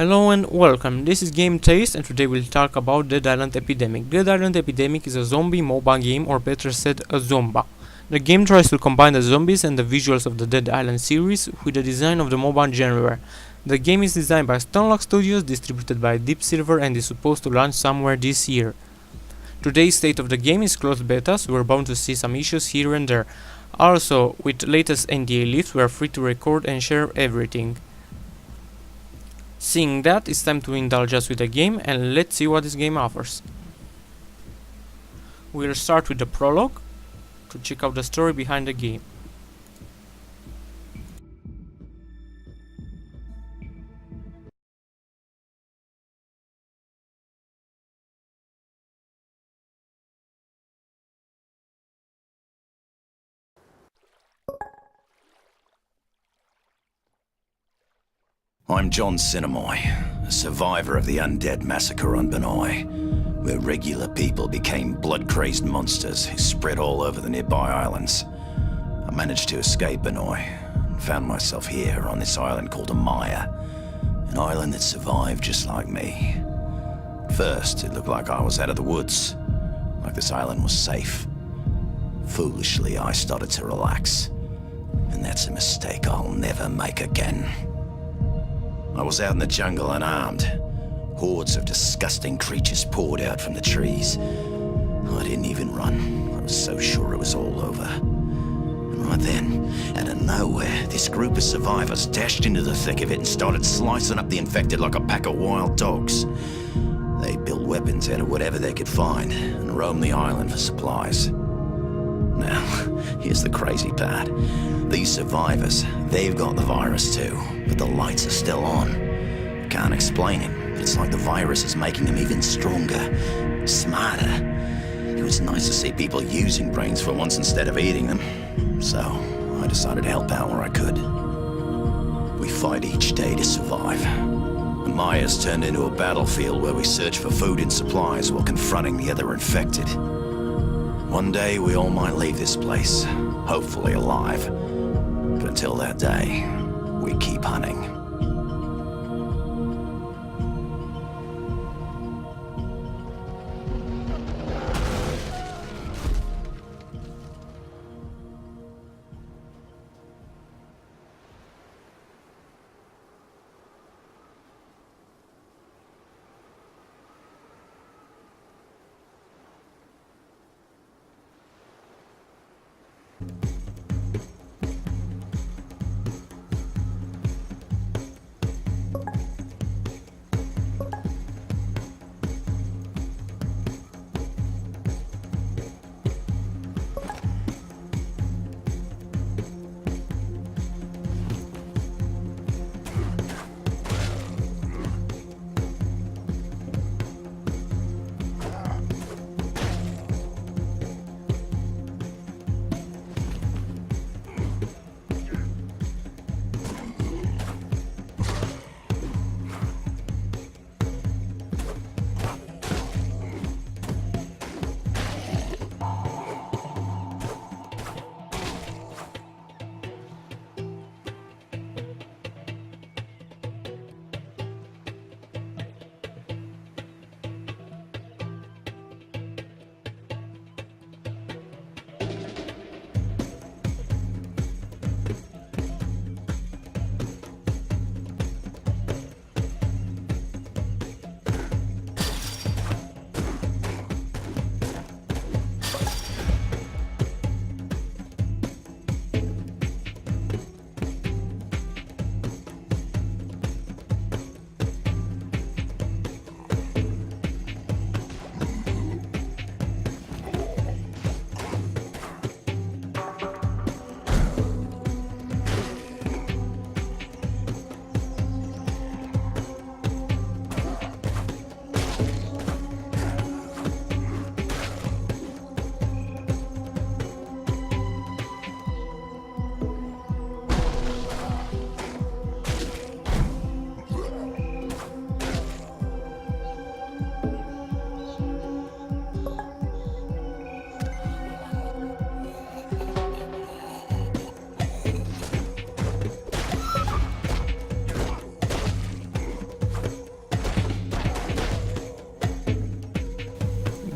Hello and welcome, this is GameTaste and today we'll talk about Dead Island Epidemic. Dead Island Epidemic is a zombie MOBA game, or better said, a zomba. The game tries to combine the zombies and the visuals of the Dead Island series with the design of the MOBA genre. The game is designed by Stonlock Studios, distributed by Deep Silver, and is supposed to launch somewhere this year. Today's state of the game is closed beta, so we're bound to see some issues here and there. Also, with latest NDA lifts, we are free to record and share everything. Seeing that, it's time to indulge us with the game and let's see what this game offers. We'll start with the prologue to check out the story behind the game. I'm John Sinnamoy, a survivor of the undead massacre on Benoi, where regular people became blood-crazed monsters who spread all over the nearby islands. I managed to escape Benoi and found myself here on this island called Amaya, an island that survived just like me. At first, it looked like I was out of the woods, like this island was safe. Foolishly, I started to relax, and that's a mistake I'll never make again. I was out in the jungle unarmed. Hordes of disgusting creatures poured out from the trees. I didn't even run. I was so sure it was all over. And right then, out of nowhere, this group of survivors dashed into the thick of it and started slicing up the infected like a pack of wild dogs. They built weapons out of whatever they could find and roamed the island for supplies. Now, here's the crazy part. These survivors, they've got the virus too, but the lights are still on. Can't explain it. It's like the virus is making them even stronger, smarter. It was nice to see people using brains for once instead of eating them. So, I decided to help out where I could. We fight each day to survive. The Maya's turned into a battlefield where we search for food and supplies while confronting the other infected. One day we all might leave this place, hopefully alive. But until that day, we keep hunting.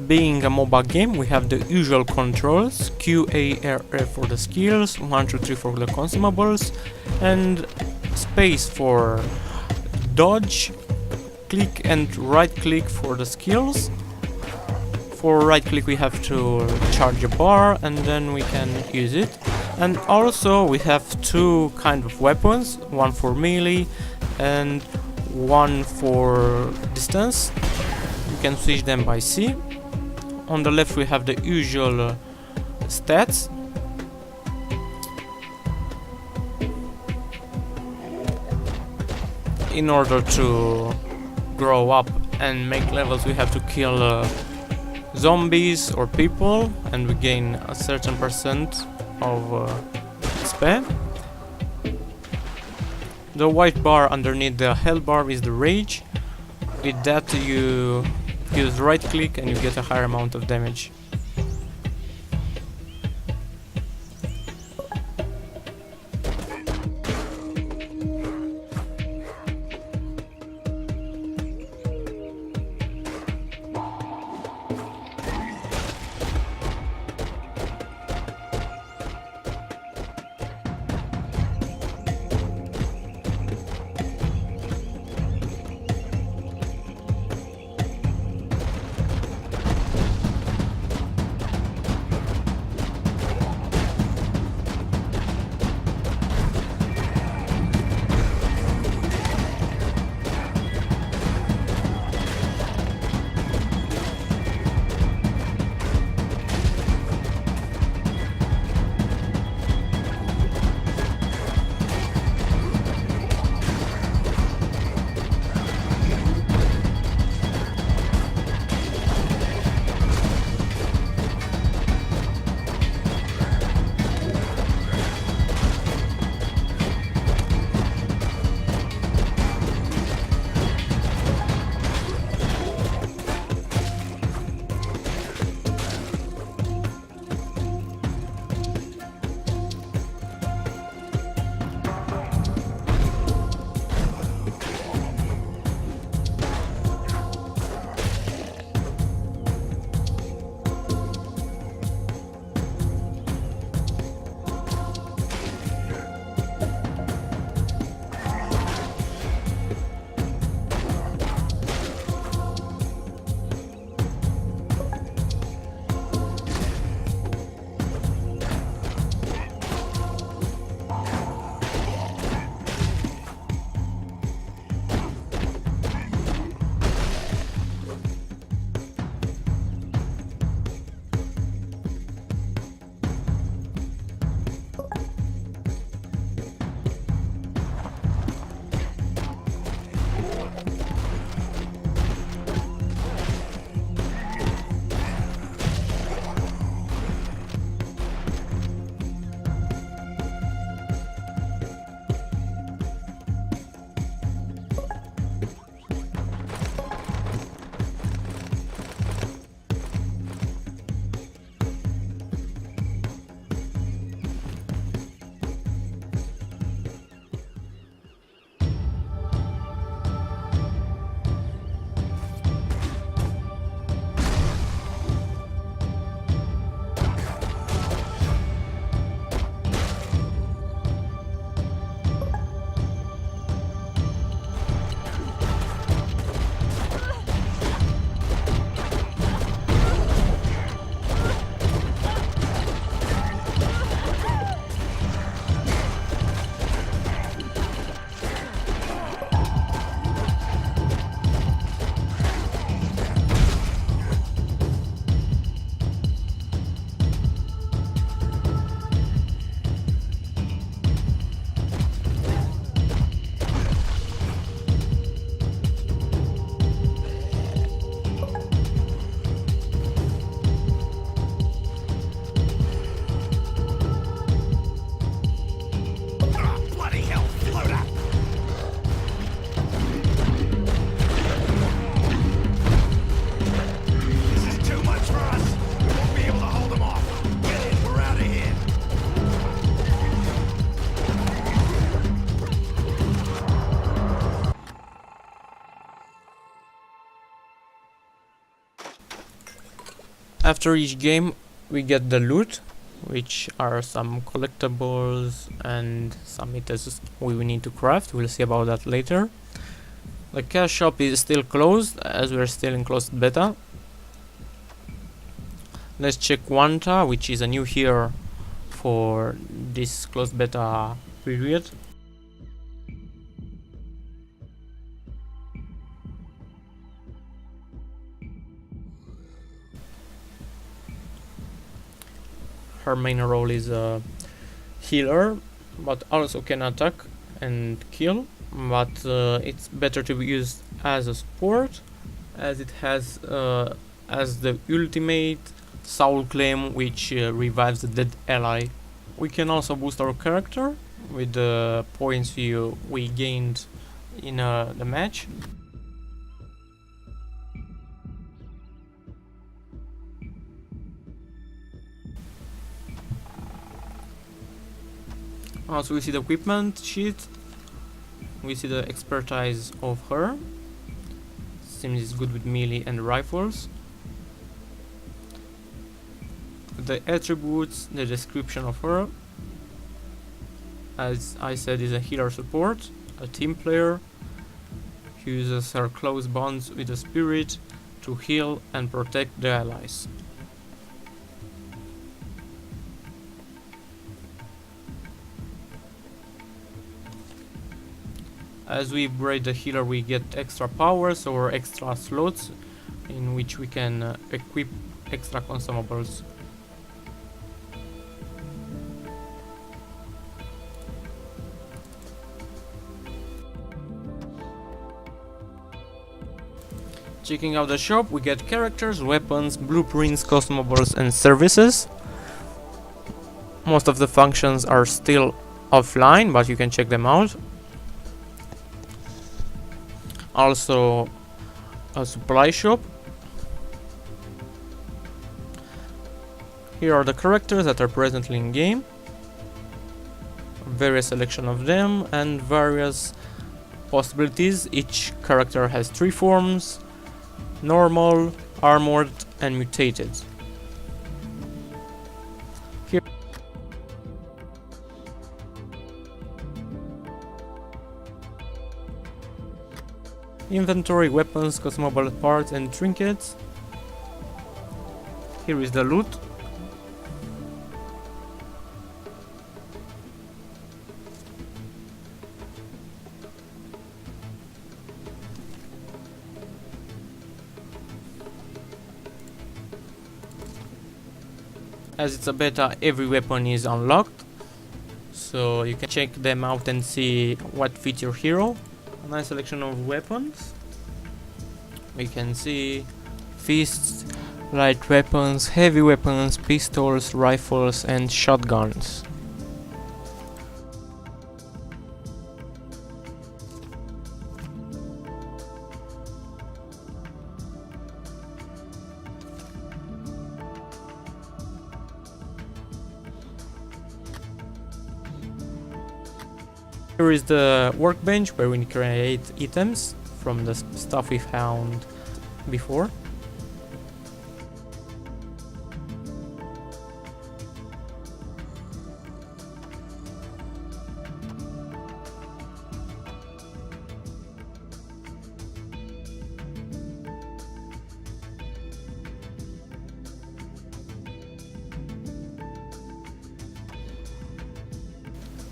being a mobile game, we have the usual controls: Q, A, R, F for the skills, 1, 2, 3 for the consumables, and space for dodge, click and right click for the skills. For right click we have to charge a bar and then we can use it. And also we have two kind of weapons, one for melee and one for distance. You can switch them by C. On the left we have the usual stats. In order to grow up and make levels we have to kill zombies or people, and we gain a certain percent of XP. The white bar underneath the health bar is the rage. With that you use right click and you get a higher amount of damage. After each game we get the loot, which are some collectibles and some items we will need to craft. We'll see about that later. The cash shop is still closed as we're still in closed beta. Let's check Wanta, which is a new hero for this closed beta period. Her main role is a healer, but also can attack and kill, but it's better to be used as a support, as it has as the ultimate soul claim, which revives the dead ally. We can also boost our character with the points we gained in the match. Also we see the equipment sheet, we see the expertise of her, seems it's good with melee and rifles. The attributes, the description of her, as I said, is a healer support, a team player, who uses her close bonds with the spirit to heal and protect the allies. As we upgrade the healer we get extra powers or extra slots in which we can equip extra consumables. Checking out the shop, we get characters, weapons, blueprints, consumables and services. Most of the functions are still offline, but you can check them out. Also a supply shop. Here are the characters that are presently in game, various selection of them and various possibilities. Each character has 3 forms: normal, armored and mutated. Here inventory, weapons, consumable parts and trinkets. Here is the loot. As it's a beta, every weapon is unlocked, so you can check them out and see what fits your hero. A nice selection of weapons. We can see fists, light weapons, heavy weapons, pistols, rifles and shotguns. Here is the workbench where we create items from the stuff we found before.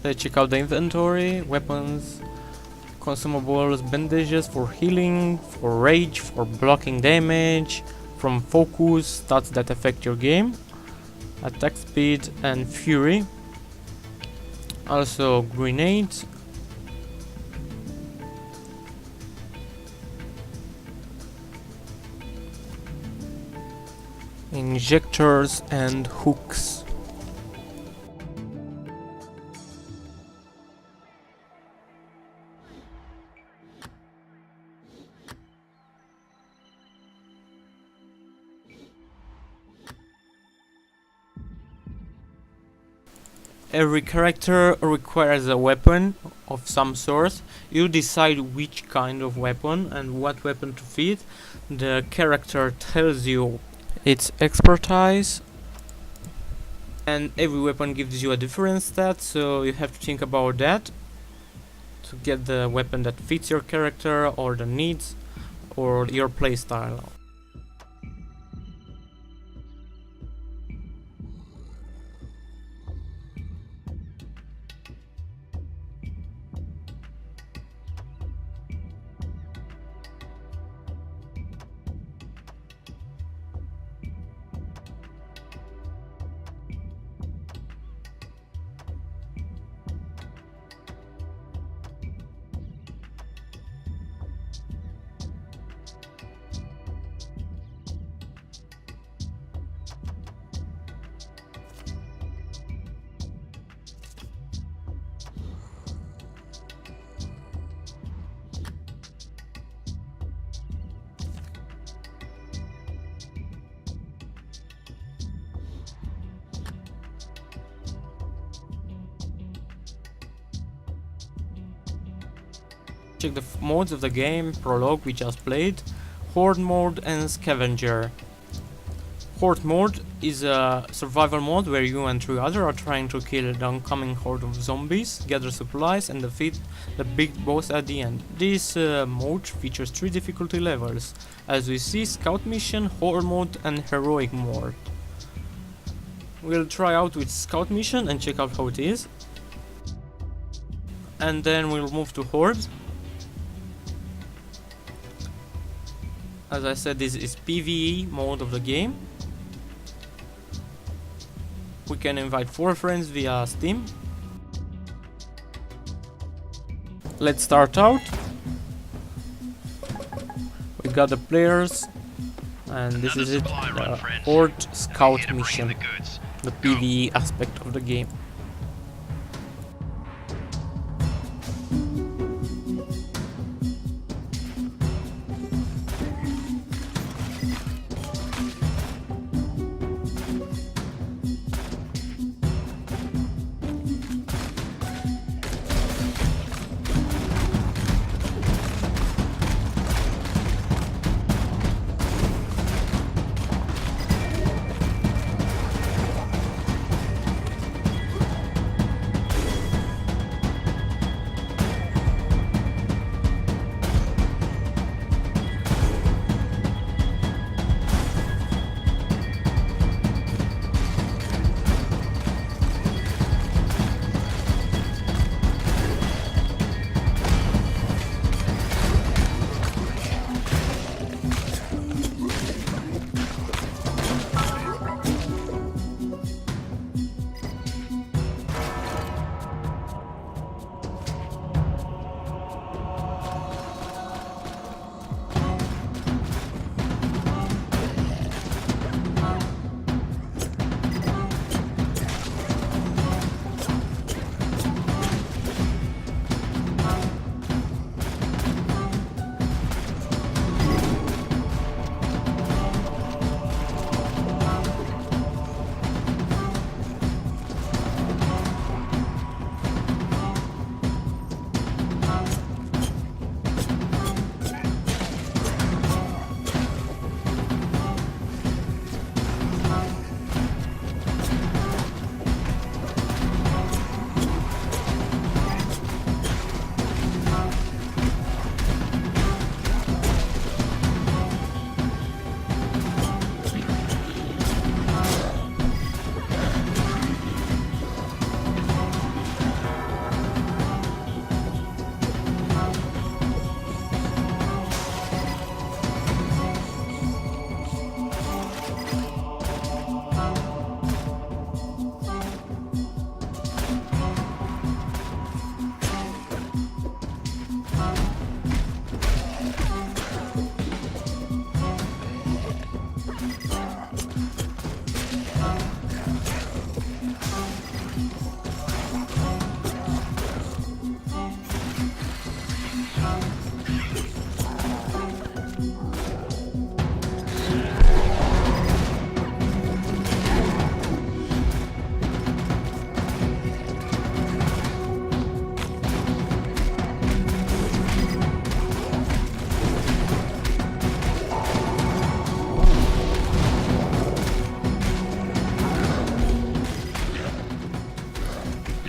Let's check out the inventory, weapons, consumables, bandages for healing, for rage, for blocking damage, from focus, stats that affect your game, attack speed and fury. Also grenades, injectors and hooks. Every character requires a weapon of some sort. You decide which kind of weapon and what weapon to fit. The character tells you It's expertise, and every weapon gives you a different stat, so you have to think about that to get the weapon that fits your character or the needs or your playstyle. Check the modes of the game: Prologue, we just played, Horde mode, and Scavenger. Horde mode is a survival mode where you and 3 others are trying to kill the oncoming horde of zombies, gather supplies, and defeat the big boss at the end. This mode features 3 difficulty levels, as we see: Scout Mission, Horde mode, and Heroic mode. We'll try out with Scout Mission and check out how it is, and then we'll move to Horde. As I said, this is PvE mode of the game. We can invite 4 friends via Steam. Let's start out. We got the players, and this is it, the Horde Scout Mission, the PvE aspect of the game.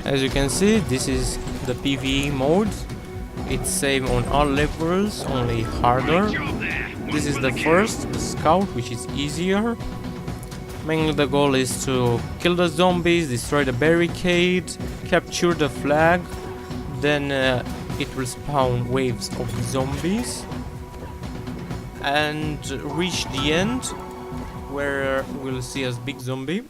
As you can see, this is the PvE mode. It's same on all levels, only harder. This is the first, the scout, which is easier. Mainly the goal is to kill the zombies, destroy the barricade, capture the flag, then it will spawn waves of zombies and reach the end where we'll see a big zombie.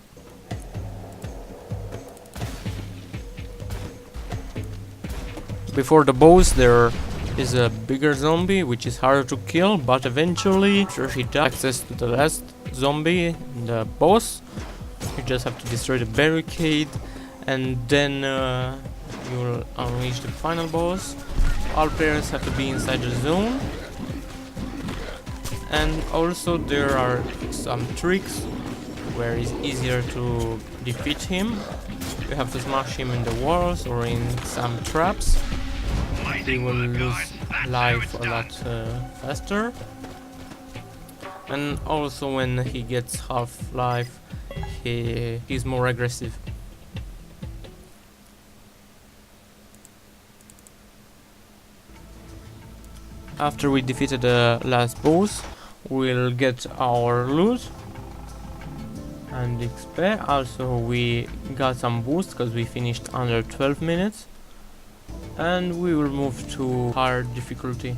Before the boss there is a bigger zombie which is harder to kill, but eventually after he does access to the last zombie, the boss, you just have to destroy the barricade and then you will unleash the final boss. All players have to be inside the zone, and also there are some tricks where it's easier to defeat him. You have to smash him in the walls or in some traps. He will lose life a lot faster, and also when he gets half life he's more aggressive. After we defeated the last boss, we'll get our loot and XP. Also we got some boost because we finished under 12 minutes, and we will move to hard difficulty.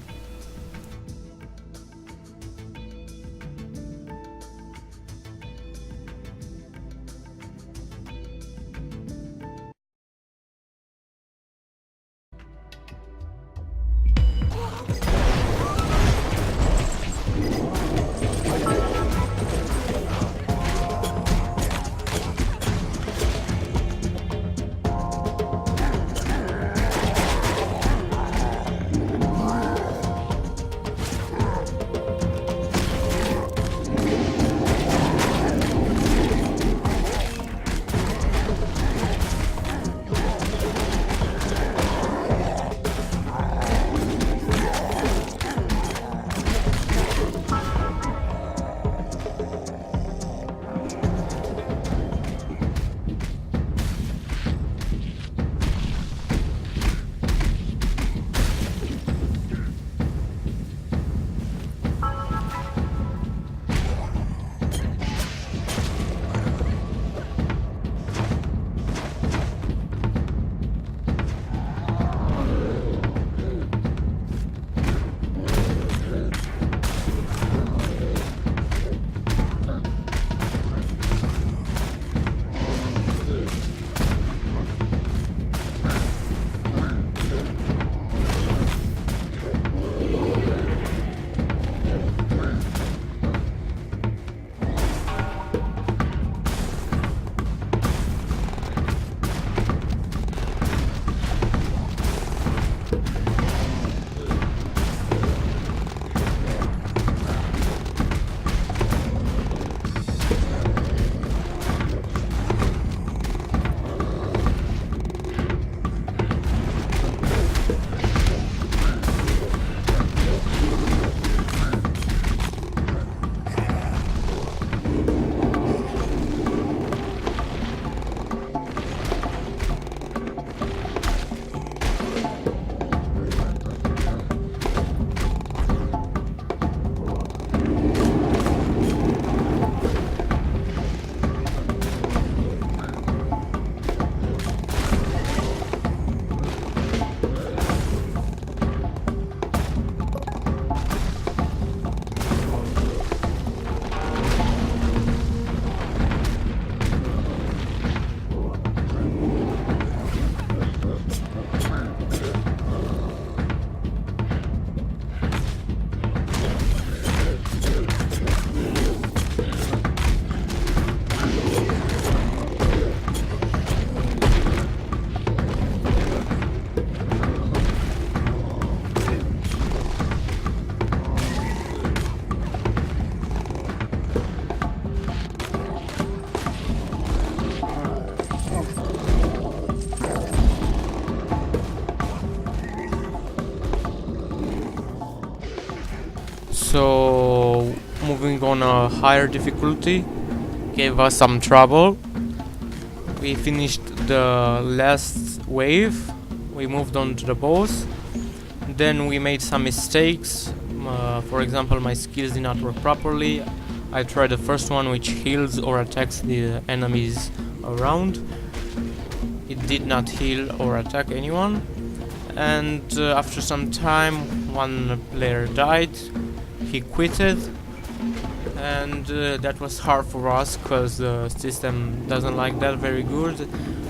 So moving on a higher difficulty gave us some trouble. We finished the last wave, we moved on to the boss. Then we made some mistakes. For example, my skills did not work properly. I tried the first one, which heals or attacks the enemies around. It did not heal or attack anyone. And after some time, one player died. He quitted. And that was hard for us because the system doesn't like that very good.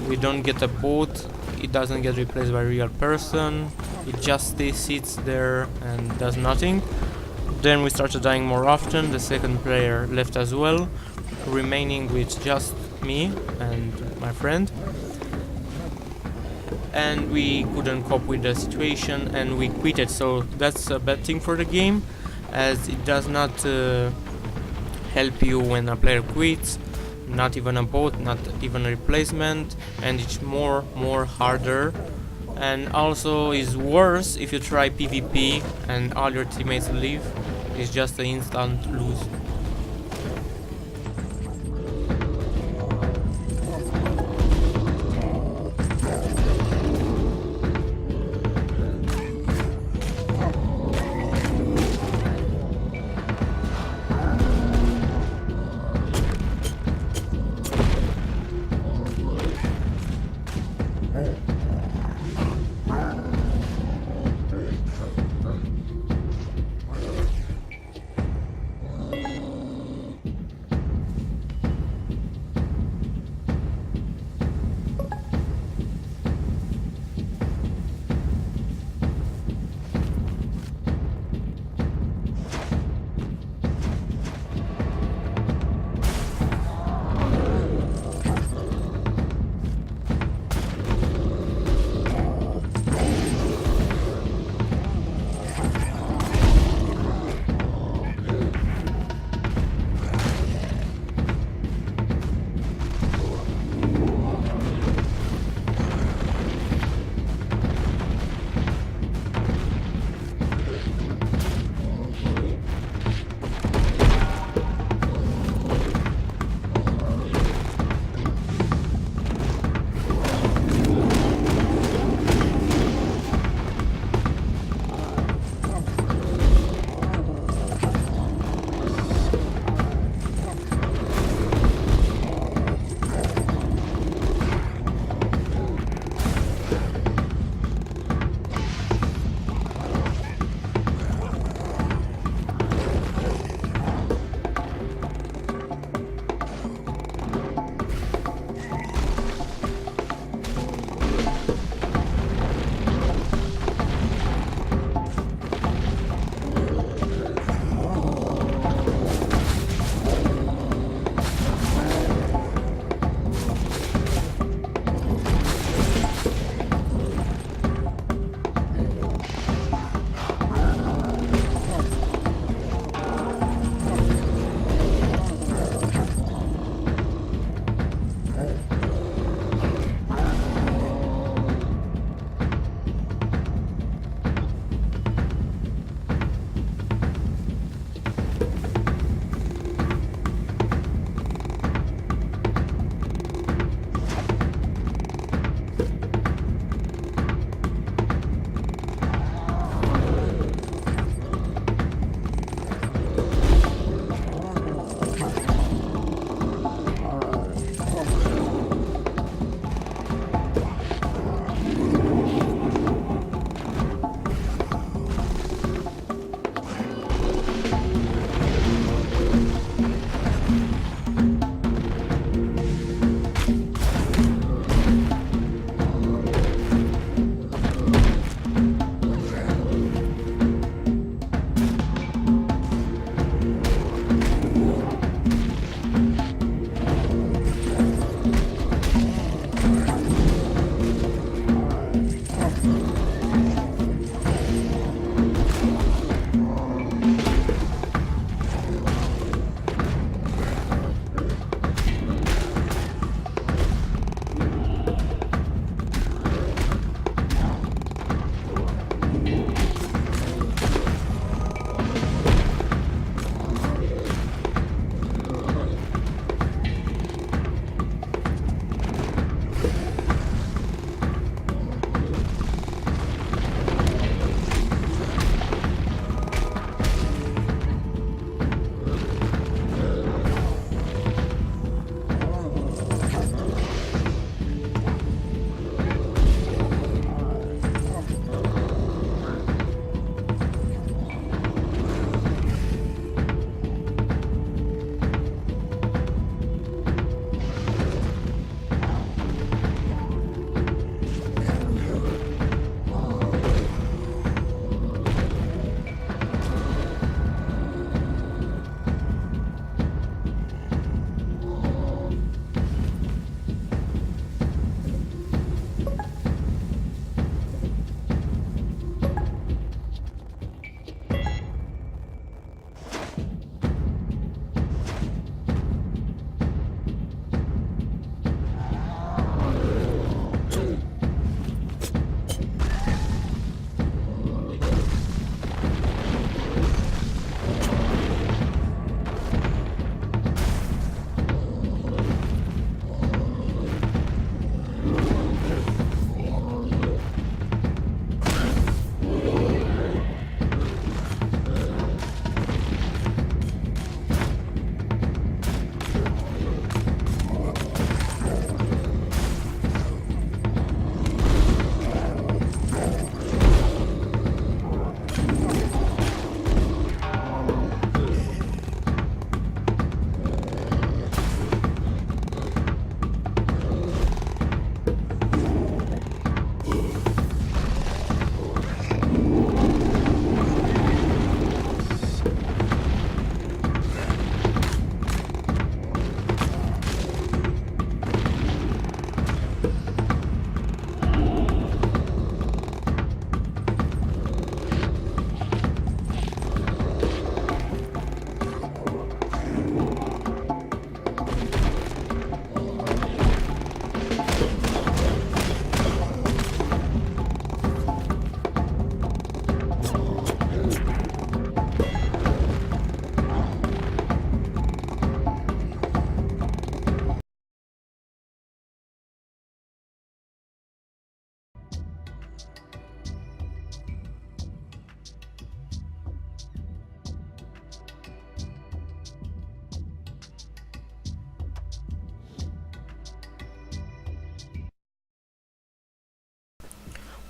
We don't get a boat, it doesn't get replaced by a real person, it just sits there and does nothing. Then we started dying more often, the second player left as well, remaining with just me and my friend. And we couldn't cope with the situation and we quitted, so that's a bad thing for the game, as it does not help you when a player quits, not even a bot, not even a replacement, and it's more harder, and also is worse if you try PvP and all your teammates leave. It's just an instant lose.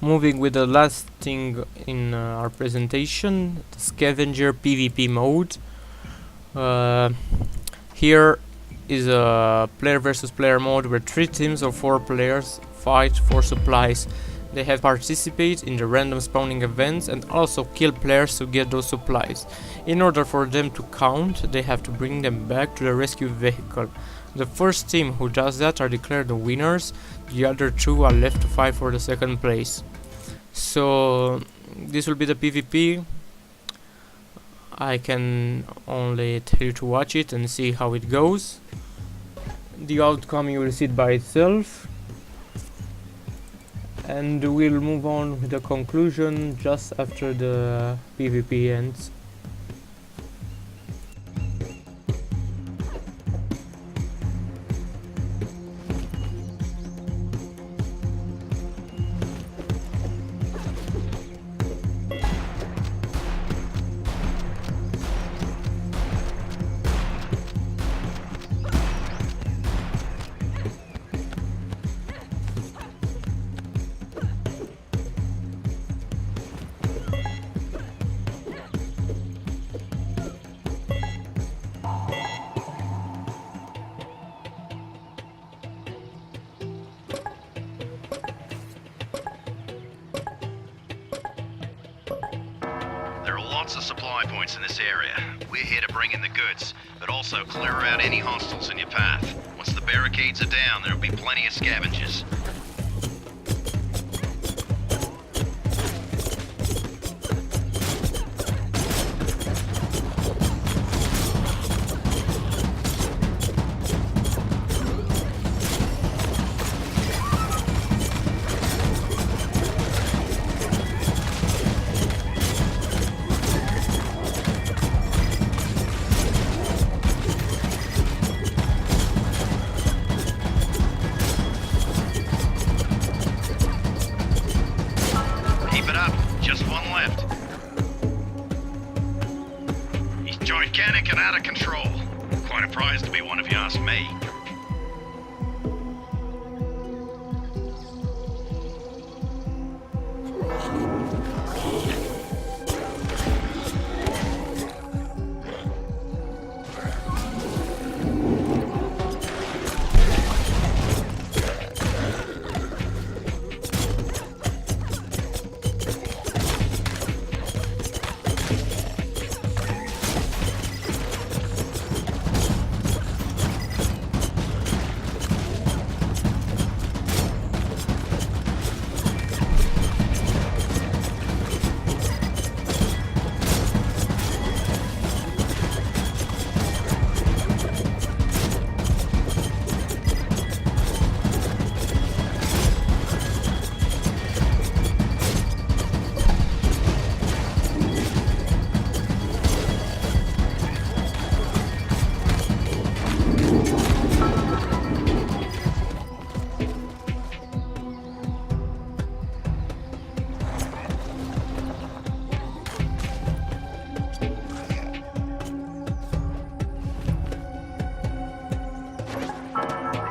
Moving with the last thing in our presentation, the scavenger PvP mode. Here is a player versus player mode where 3 teams of 4 players fight for supplies. They have to participate in the random spawning events and also kill players to get those supplies. In order for them to count, they have to bring them back to the rescue vehicle. The first team who does that are declared the winners. The other 2 are left to fight for the second place. So this will be the PvP. I can only tell you to watch it and see how it goes. The outcome you will see it by itself. And we'll move on with the conclusion just after the PvP ends. There are lots of supply points in this area. We're here to bring in the goods, but also clear out any hostiles in your path. Once the barricades are down, there'll be plenty of scavengers. Just one left. He's gigantic and out of control. Quite a prize to be one if you ask me.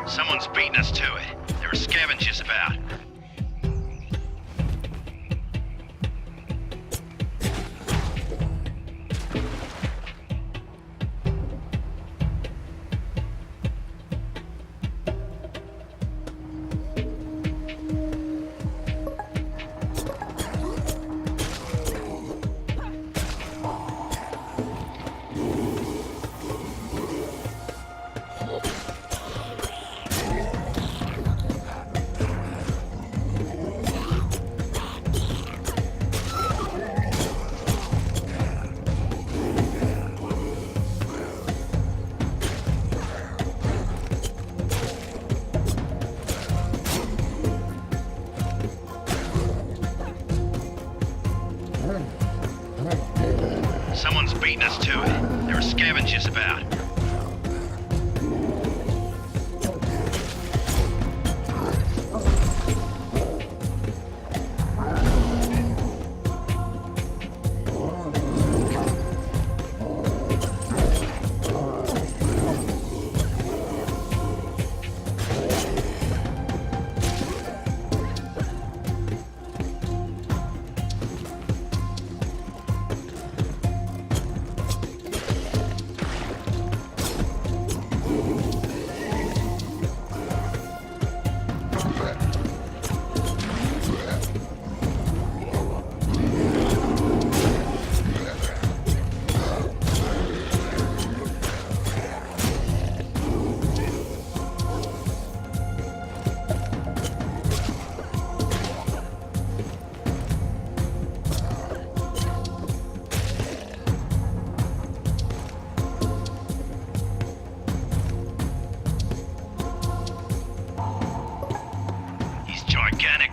Someone's beaten us to it. There are scavengers about. Someone's beaten us to it. There are scavengers about.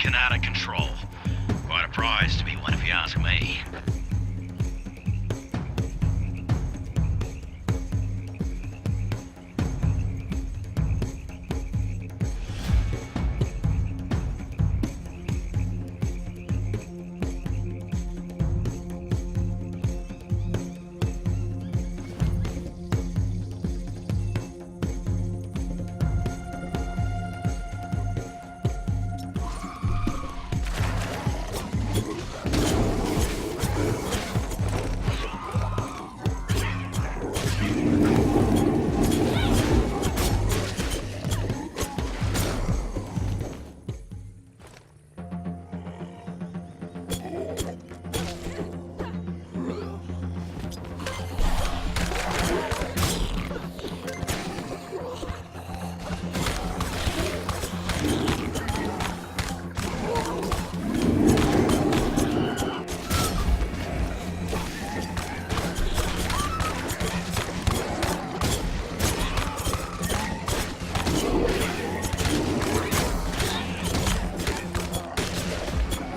sick and out of control. Quite a prize to be one if you ask me.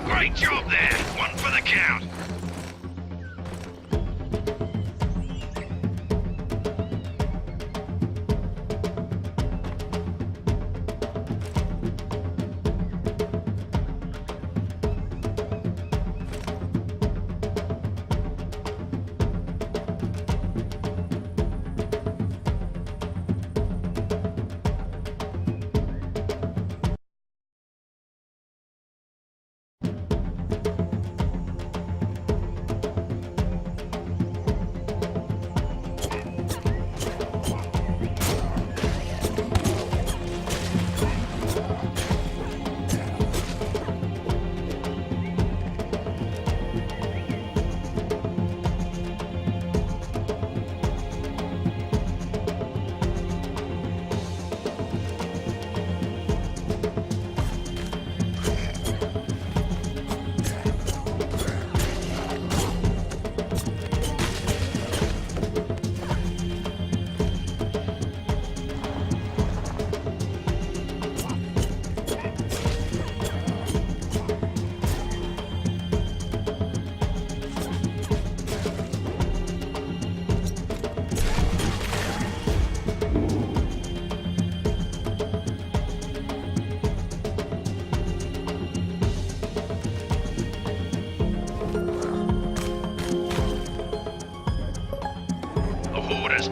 Great job there. One for the count.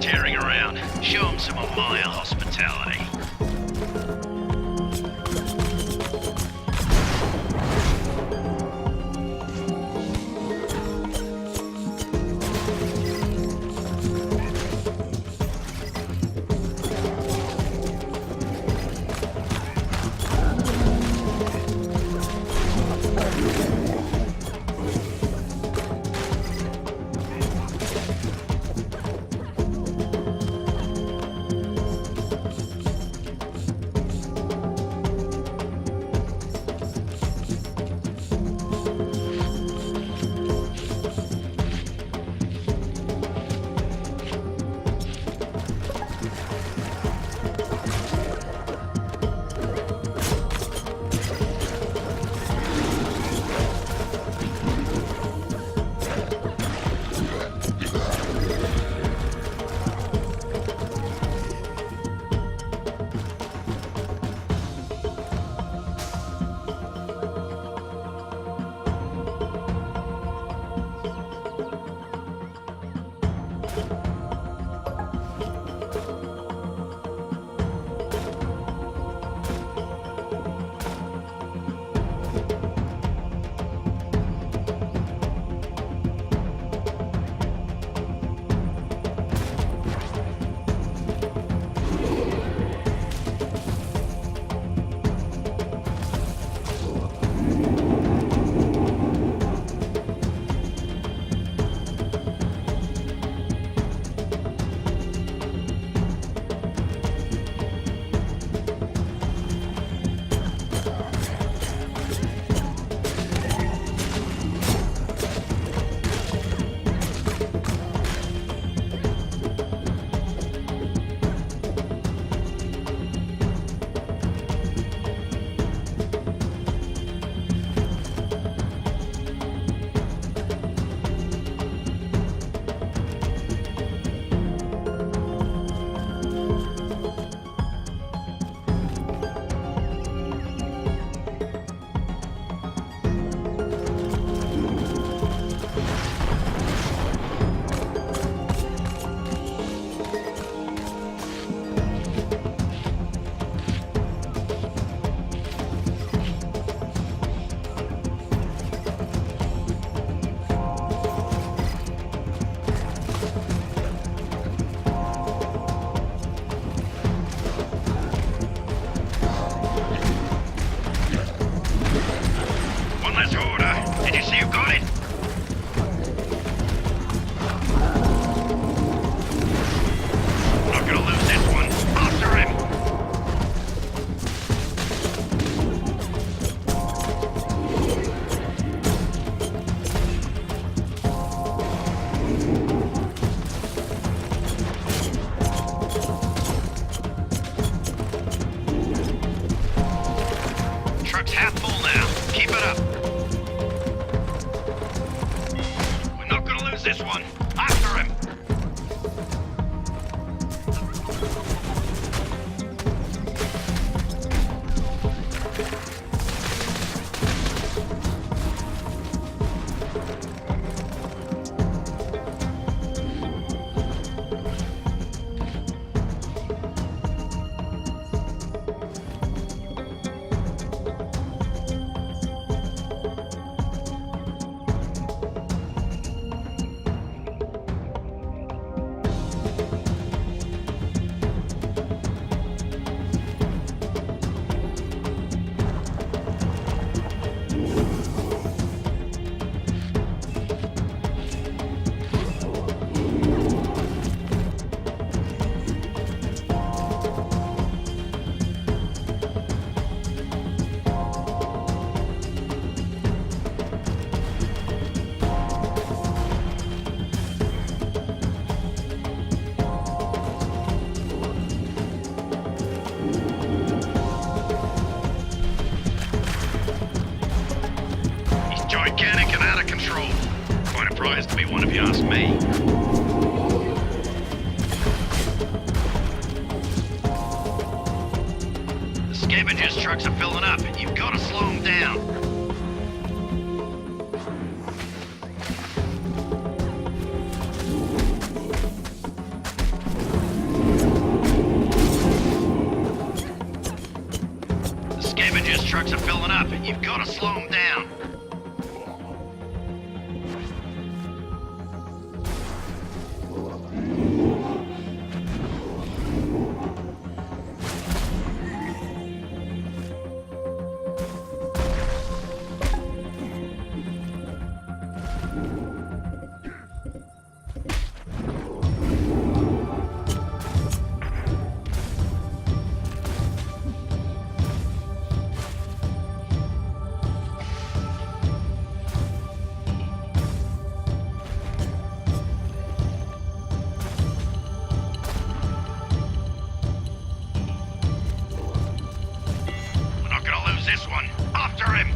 Tearing around. Show them some of my hospitality. Scavengers trucks are filling up. You've got to slow them down. The scavengers trucks are filling up. You've got to slow them down. This one. After him!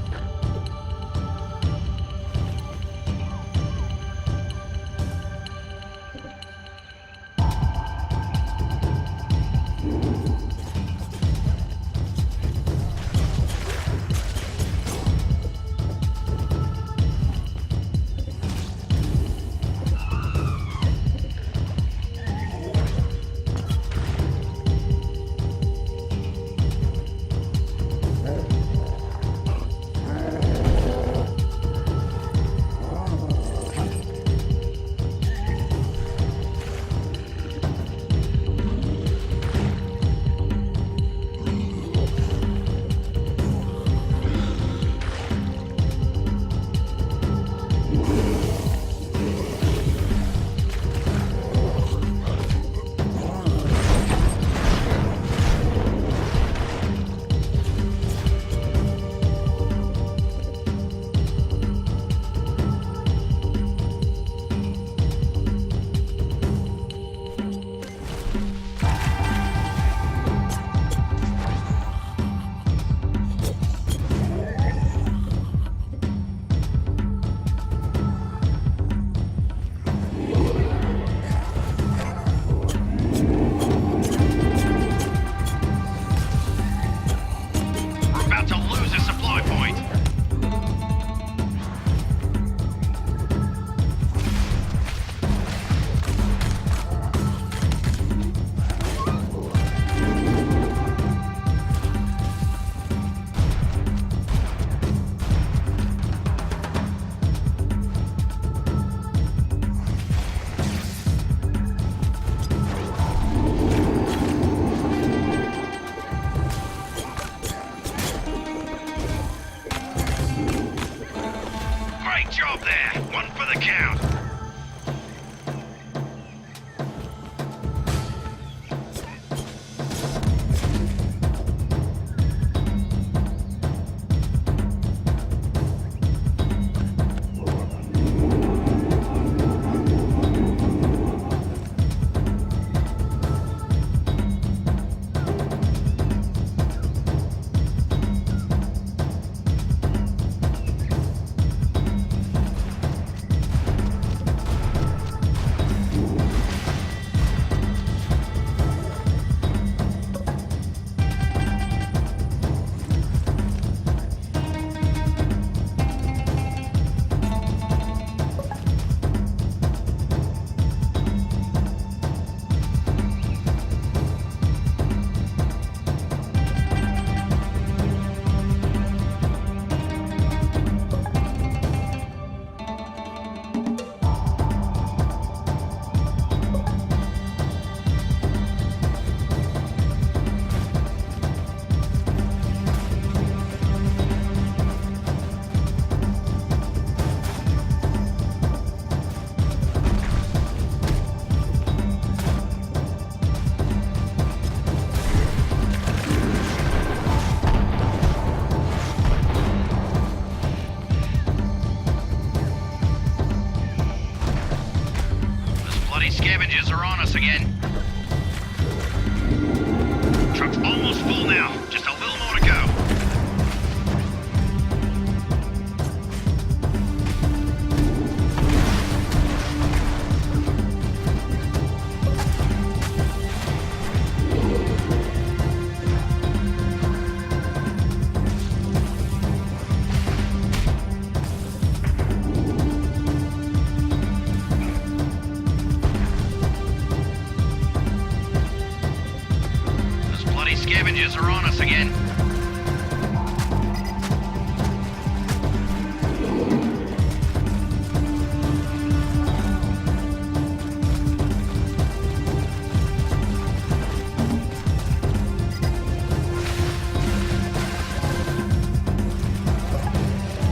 These scavengers are on us again.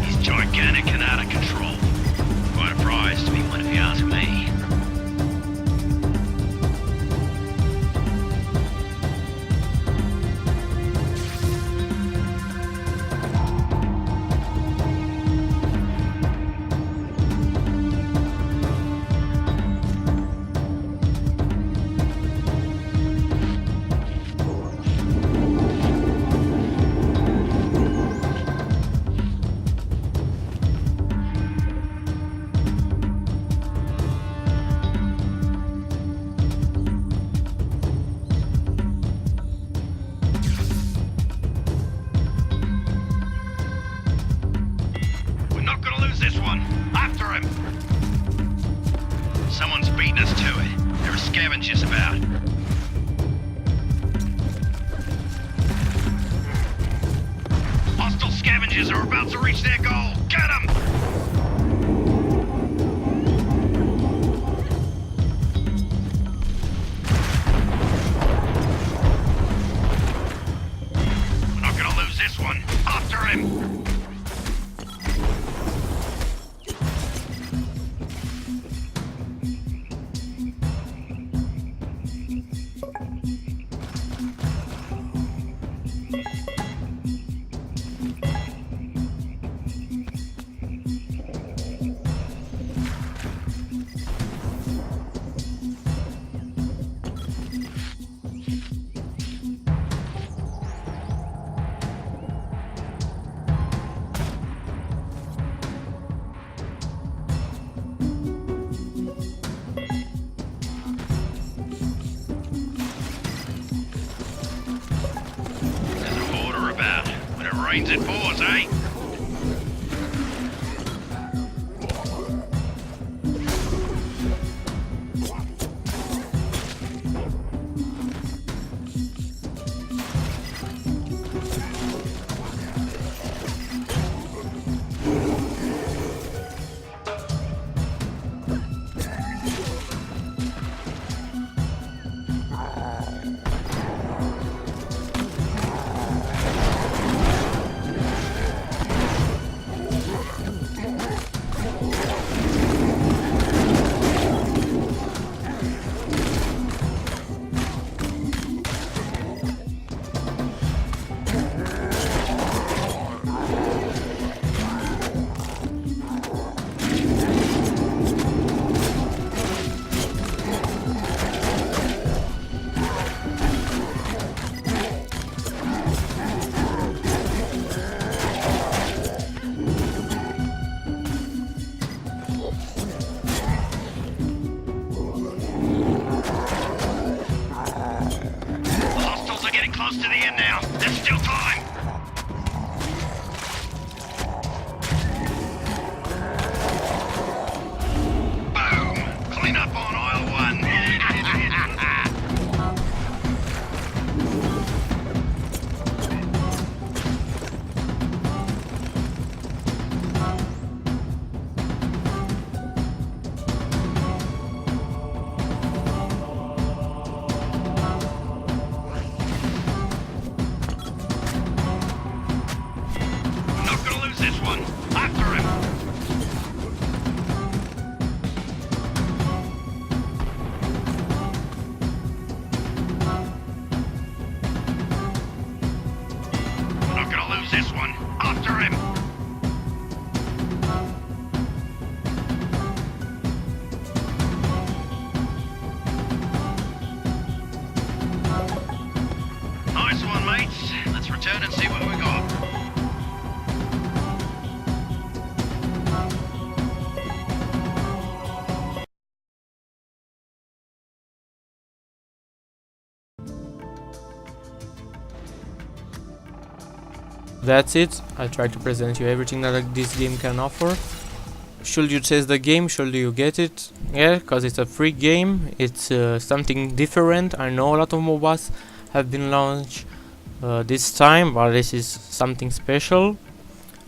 He's gigantic and out of control. Quite a prize to be one if you ask me. This one. After him! Someone's beaten us to it. There are scavengers about. Hostile scavengers are about to reach their goal. Get them! We're not gonna lose this one. After him! Rains it pours, eh? Close to the end now. There's still time. Boom! Clean up on oil one. This one. After him! Nice one, mates. Let's return and see what we got. That's it. I tried to present you everything that this game can offer. Should you test the game? Should you get it? Yeah, because it's a free game. It's something different. I know a lot of MOBAs have been launched this time, but this is something special.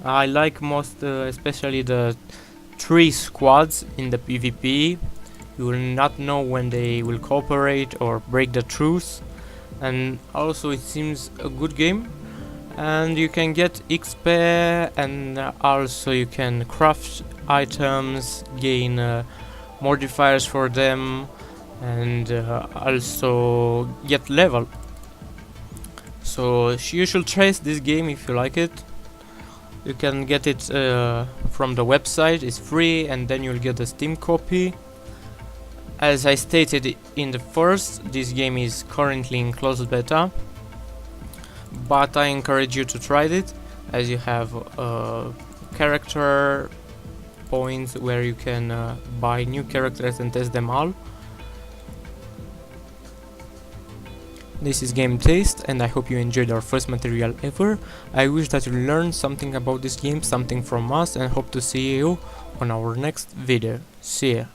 I like most especially the 3 squads in the PvP. You will not know when they will cooperate or break the truce, and also it seems a good game, and you can get XP, and also you can craft items, gain modifiers for them, and also get level. So you should try this game if you like it. You can get it from the website, it's free, and then you'll get the Steam copy. As I stated in the first, this game is currently in closed beta, but I encourage you to try it, as you have character points where you can buy new characters and test them all. This is GameTaste, and I hope you enjoyed our first material ever. I wish that you learned something about this game, something from us, and hope to see you on our next video. See ya.